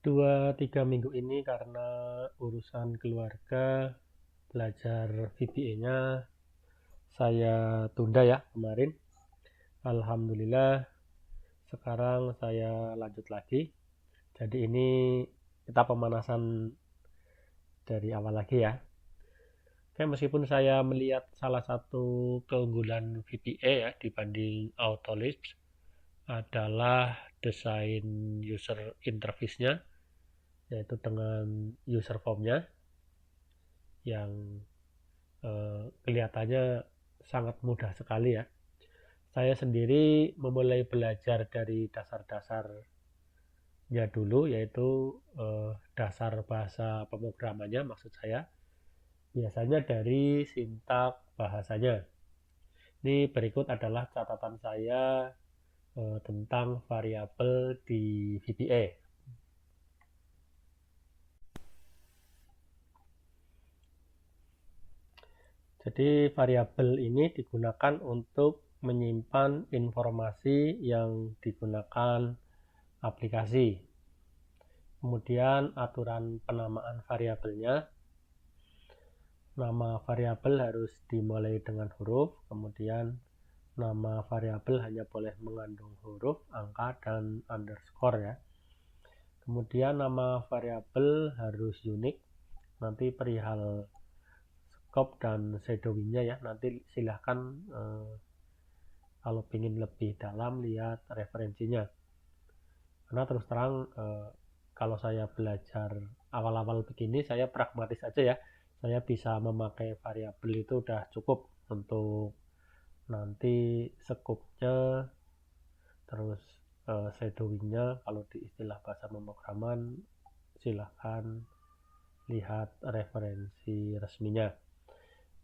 2-3 minggu ini karena urusan keluarga, belajar VBA-nya saya tunda ya kemarin. Alhamdulillah sekarang saya lanjut lagi. Jadi ini kita pemanasan dari awal lagi ya. Oke, meskipun saya melihat salah satu keunggulan VBA ya dibanding Autolips adalah desain user interface-nya, yaitu dengan user form-nya yang kelihatannya sangat mudah sekali ya. Saya sendiri memulai belajar dari dasar-dasarnya dulu, yaitu dasar bahasa pemrogramannya maksud saya. Biasanya dari sintak bahasanya. Ini berikut adalah catatan saya tentang variabel di VBA. Jadi variabel ini digunakan untuk menyimpan informasi yang digunakan aplikasi. Kemudian aturan penamaan variabelnya. Nama variabel harus dimulai dengan huruf, kemudian nama variabel hanya boleh mengandung huruf, angka, dan underscore ya. Kemudian nama variabel harus unik. Nanti perihal scope dan shadowing-nya ya. Nanti silahkan kalau ingin lebih dalam lihat referensinya. Karena terus terang kalau saya belajar awal-awal begini saya pragmatis aja ya. Saya bisa memakai variabel itu udah cukup untuk nanti scope-nya, terus shadowing-nya. Kalau di istilah bahasa pemrograman silahkan lihat referensi resminya.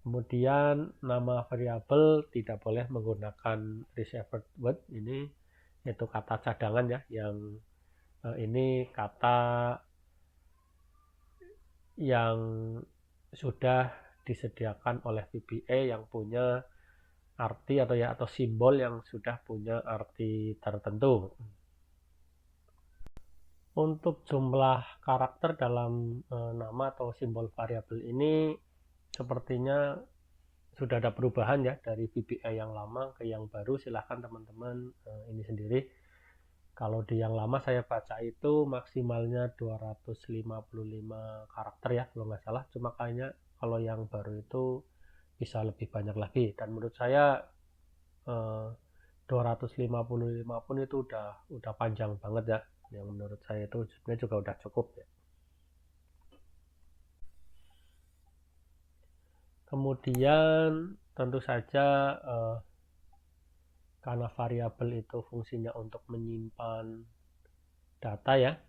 Kemudian nama variabel tidak boleh menggunakan reserved word, ini yaitu kata cadangan ya, yang ini kata yang sudah disediakan oleh VBA yang punya arti atau simbol yang sudah punya arti tertentu. Untuk jumlah karakter dalam nama atau simbol variabel ini sepertinya sudah ada perubahan ya dari VBA yang lama ke yang baru. Silahkan teman-teman ini sendiri. Kalau di yang lama saya baca itu maksimalnya 255 karakter ya kalau nggak salah. Cuma kayaknya kalau yang baru itu bisa lebih banyak lagi. Dan menurut saya 255 pun itu udah panjang banget ya. Yang menurut saya itu sebenarnya juga udah cukup ya. Kemudian tentu saja karena variabel itu fungsinya untuk menyimpan data ya,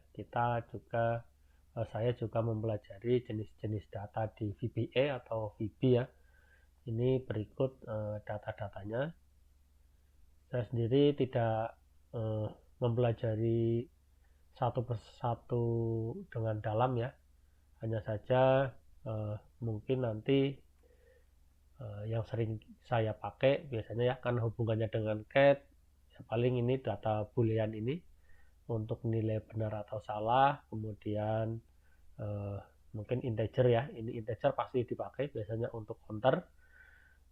saya juga mempelajari jenis-jenis data di VBA atau VB ya. Ini berikut data-datanya. Saya sendiri tidak mempelajari satu persatu dengan dalam ya, hanya saja mungkin nanti yang sering saya pakai biasanya ya, kan hubungannya dengan cat ya, paling ini data boolean ini untuk nilai benar atau salah. Kemudian mungkin integer ya, ini integer pasti dipakai biasanya untuk counter.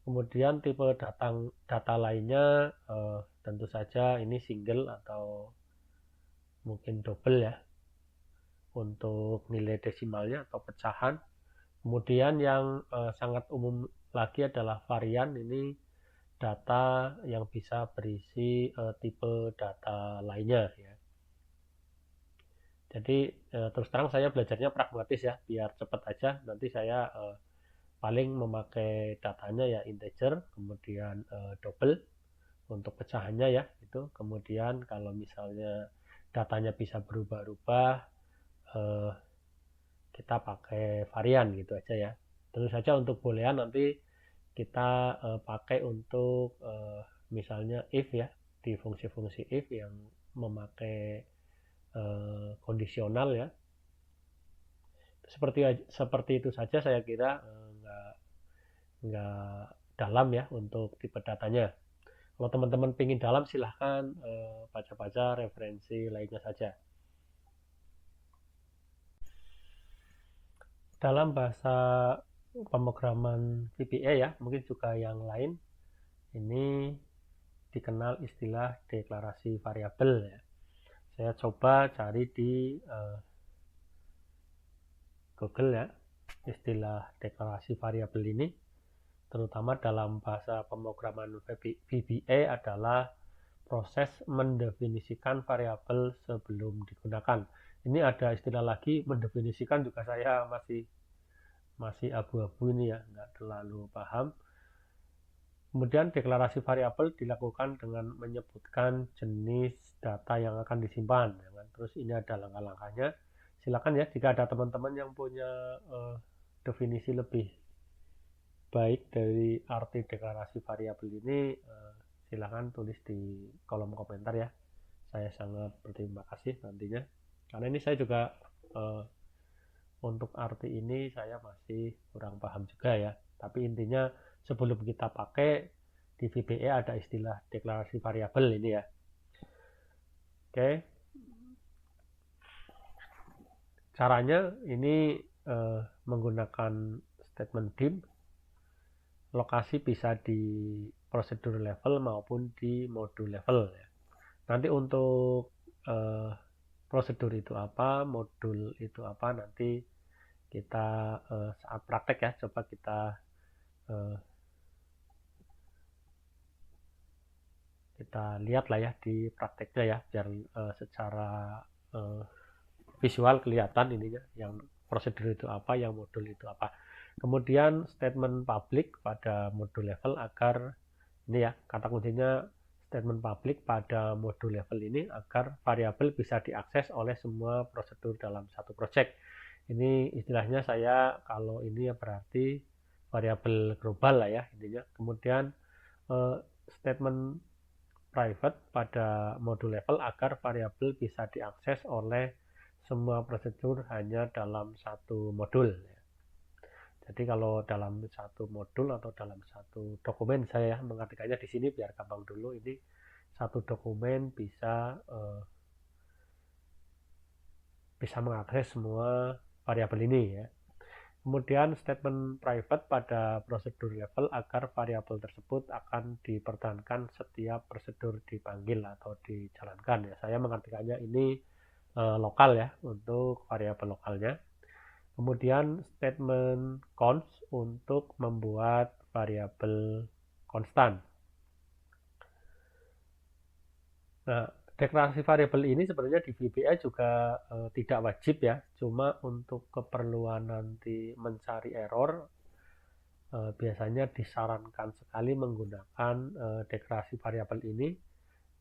Kemudian tipe data lainnya tentu saja ini single atau mungkin double ya untuk nilai desimalnya atau pecahan. Kemudian yang sangat umum lagi adalah varian, ini data yang bisa berisi tipe data lainnya ya. Jadi terus terang saya belajarnya pragmatis ya, biar cepat aja. Nanti saya paling memakai datanya ya integer, kemudian double untuk pecahannya ya itu. Kemudian kalau misalnya datanya bisa berubah-ubah, kita pakai varian gitu aja ya. Tentu saja untuk boolean nanti kita pakai untuk misalnya if ya, di fungsi-fungsi if yang memakai kondisional ya. Seperti itu saja saya kira, nggak dalam ya untuk tipe datanya. Kalau teman-teman pingin dalam silahkan baca-baca referensi lainnya saja. Dalam bahasa pemrograman VBA ya, mungkin juga yang lain, ini dikenal istilah deklarasi variabel ya. Saya coba cari di Google ya, istilah deklarasi variabel ini, terutama dalam bahasa pemrograman VBA adalah proses mendefinisikan variabel sebelum digunakan. Ini ada istilah lagi, mendefinisikan juga saya masih abu-abu ini ya, nggak terlalu paham. Kemudian deklarasi variabel dilakukan dengan menyebutkan jenis data yang akan disimpan. Terus ini ada langkah-langkahnya. Silakan ya, jika ada teman-teman yang punya definisi lebih baik dari arti deklarasi variabel ini, silakan tulis di kolom komentar ya. Saya sangat berterima kasih nantinya. Karena ini saya juga untuk arti ini saya masih kurang paham juga ya. Tapi intinya sebelum kita pakai di VBA ada istilah deklarasi variabel ini ya. Oke. Caranya ini menggunakan statement dim. Lokasi bisa di prosedur level maupun di modul level ya. Nanti untuk prosedur itu apa, modul itu apa, nanti kita saat praktek ya, coba kita lihat lah ya di prakteknya ya, biar secara visual kelihatan ininya, yang prosedur itu apa, yang modul itu apa. Kemudian statement public pada modul level agar ini ya, kata kuncinya statement public pada modul level ini agar variabel bisa diakses oleh semua prosedur dalam satu project. Ini istilahnya saya kalau ini ya berarti variabel global lah ya intinya. Kemudian statement private pada modul level agar variabel bisa diakses oleh semua prosedur hanya dalam satu modul. Jadi kalau dalam satu modul atau dalam satu dokumen, saya mengartikannya di sini biar gampang dulu, ini satu dokumen bisa mengakses semua variabel ini ya. Kemudian statement private pada prosedur level agar variabel tersebut akan dipertahankan setiap prosedur dipanggil atau dijalankan ya. Saya mengartikannya ini lokal ya, untuk variabel lokalnya. Kemudian statement const untuk membuat variabel konstan. Nah, deklarasi variabel ini sebenarnya di VBA juga tidak wajib ya, cuma untuk keperluan nanti mencari error biasanya disarankan sekali menggunakan deklarasi variabel ini.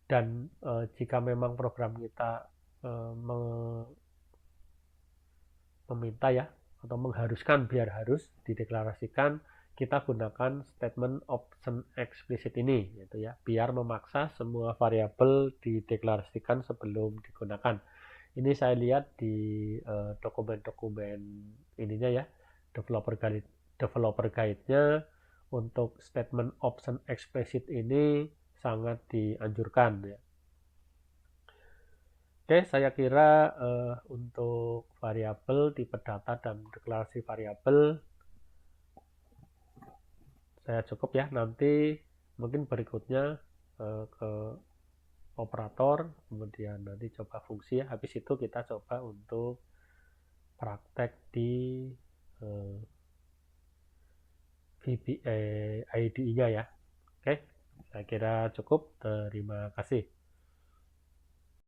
Dan jika memang program kita meminta ya, atau mengharuskan biar harus dideklarasikan, kita gunakan statement option explicit ini gitu ya, biar memaksa semua variabel dideklarasikan sebelum digunakan. Ini saya lihat di dokumen-dokumen ininya ya, developer guide-nya untuk statement option explicit ini sangat dianjurkan ya. Oke, saya kira untuk variabel, tipe data, dan deklarasi variabel saya cukup ya. Nanti mungkin berikutnya ke operator, kemudian nanti coba fungsi ya. Habis itu kita coba untuk praktek di VBA IDE-nya ya. Oke, saya kira cukup. Terima kasih.